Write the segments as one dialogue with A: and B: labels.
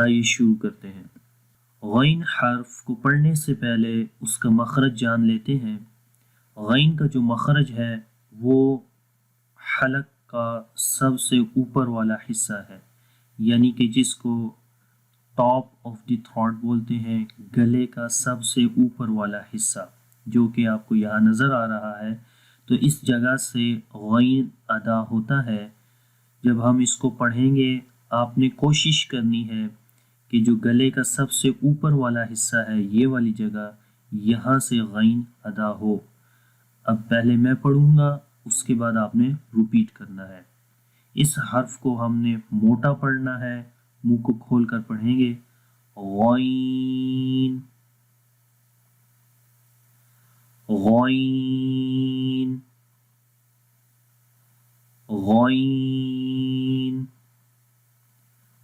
A: آئیے شروع کرتے ہیں۔ غین حرف کو پڑھنے سے پہلے اس کا مخرج جان لیتے ہیں۔ غین کا جو مخرج ہے وہ حلق کا سب سے اوپر والا حصہ ہے، یعنی کہ جس کو ٹاپ آف دی تھروٹ بولتے ہیں، گلے کا سب سے اوپر والا حصہ، جو کہ آپ کو یہاں نظر آ رہا ہے۔ تو اس جگہ سے غین ادا ہوتا ہے۔ جب ہم اس کو پڑھیں گے آپ نے کوشش کرنی ہے کہ جو گلے کا سب سے اوپر والا حصہ ہے، یہ والی جگہ، یہاں سے غین ادا ہو۔ اب پہلے میں پڑھوں گا، اس کے بعد آپ نے ریپیٹ کرنا ہے۔ اس حرف کو ہم نے موٹا پڑھنا ہے، منہ کو کھول کر پڑھیں گے، غین غین غین۔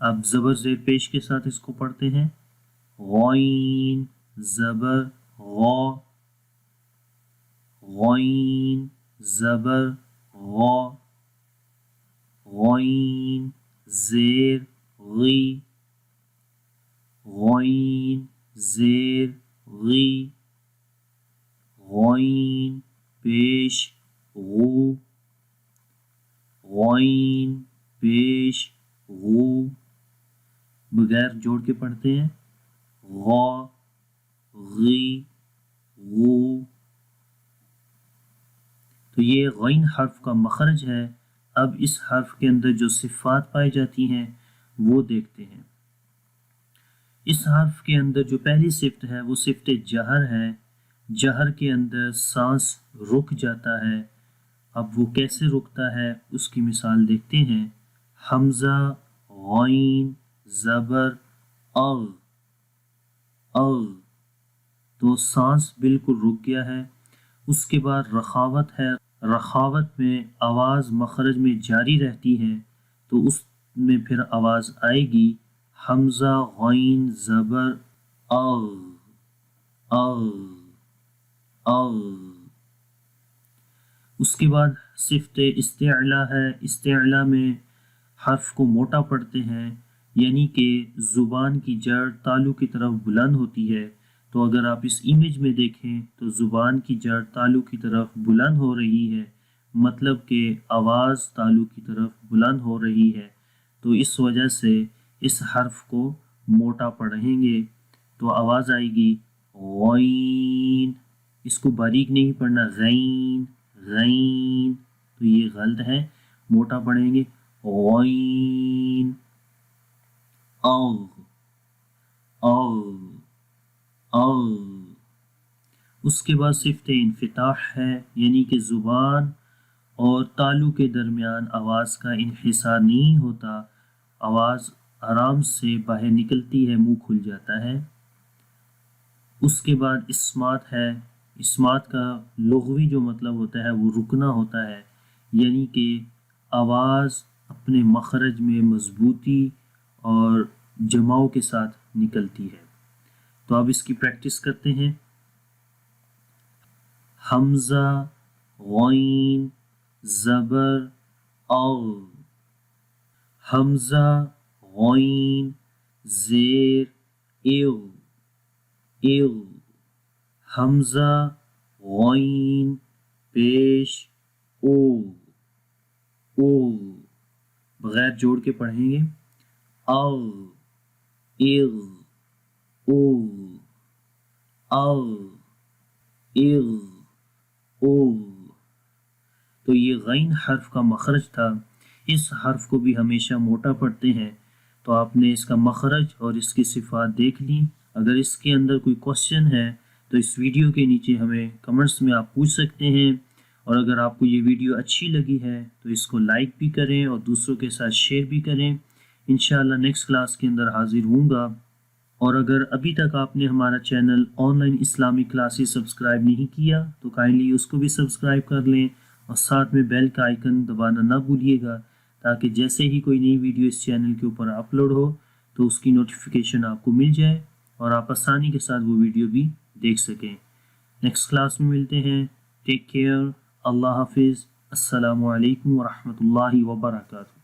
A: اب زبر زیر پیش کے ساتھ اس کو پڑھتے ہیں، غین زبر غا، غین زبر غا، غین زیر غی، غین زیر غی، غین پیش غو، غین پیش غو۔ بغیر جوڑ کے پڑھتے ہیں، غا غی غو۔ تو یہ غین حرف کا مخرج ہے۔ اب اس حرف کے اندر جو صفات پائی جاتی ہیں وہ دیکھتے ہیں۔ اس حرف کے اندر جو پہلی صفت ہے وہ صفت جہر ہے۔ جہر کے اندر سانس رک جاتا ہے۔ اب وہ کیسے رکتا ہے اس کی مثال دیکھتے ہیں۔ حمزہ غین زبر اغ، اغ، تو سانس بالکل رک گیا ہے۔ اس کے بعد رخاوت ہے، رخاوت میں آواز مخرج میں جاری رہتی ہے، تو اس میں پھر آواز آئے گی حمزہ غین زبر اغ، اغ، اغ۔ اس کے بعد صفت استعلا ہے۔ استعلا میں حرف کو موٹا پڑھتے ہیں، یعنی کہ زبان کی جڑ تالو کی طرف بلند ہوتی ہے۔ تو اگر آپ اس امیج میں دیکھیں تو زبان کی جڑ تالو کی طرف بلند ہو رہی ہے، مطلب کہ آواز تالو کی طرف بلند ہو رہی ہے۔ تو اس وجہ سے اس حرف کو موٹا پڑھیں گے تو آواز آئے گی غین۔ اس کو باریک نہیں پڑھنا، غین غین، تو یہ غلط ہے، موٹا پڑھیں گے غین، اغ، اغ، اغ۔ اس کے بعد صفت انفتاح ہے، یعنی کہ زبان اور تالو کے درمیان آواز کا انحصار نہیں ہوتا، آواز آرام سے باہر نکلتی ہے، منہ کھل جاتا ہے۔ اس کے بعد اسمات ہے۔ اسمات کا لغوی جو مطلب ہوتا ہے وہ رکنا ہوتا ہے، یعنی کہ آواز اپنے مخرج میں مضبوطی اور جماؤ کے ساتھ نکلتی ہے۔ تو اب اس کی پریکٹس کرتے ہیں۔ حمزہ غین زبر اغ، حمزہ غین زیر اغ، اغ، حمزہ غین پیش او، او، بغیر جوڑ کے پڑھیں گے، اغ، اغ، او، اغ، اغ، او۔ تو یہ غین حرف کا مخرج تھا۔ اس حرف کو بھی ہمیشہ موٹا پڑھتے ہیں۔ تو آپ نے اس کا مخرج اور اس کی صفات دیکھ لی۔ اگر اس کے اندر کوئی کوشچن ہے تو اس ویڈیو کے نیچے ہمیں کمنٹس میں آپ پوچھ سکتے ہیں، اور اگر آپ کو یہ ویڈیو اچھی لگی ہے تو اس کو لائک بھی کریں اور دوسروں کے ساتھ شیئر بھی کریں۔ انشاءاللہ نیکسٹ کلاس کے اندر حاضر ہوں گا۔ اور اگر ابھی تک آپ نے ہمارا channel on line Islamic classes subscribe نہیں کیا تو کائنڈلی اس کو بھی سبسکرائب کر لیں، اور ساتھ میں بیل کا آئیکن دبانا نہ بھولیے گا، تاکہ جیسے ہی کوئی نئی ویڈیو اس چینل کے اوپر اپلوڈ ہو تو اس کی نوٹیفیکیشن آپ کو مل جائے اور آپ آسانی کے ساتھ وہ ویڈیو بھی دیکھ سکیں۔ نیکسٹ کلاس میں ملتے ہیں۔ ٹیک کیئر، اللہ حافظ، السلام علیکم ورحمۃ اللہ وبرکاتہ۔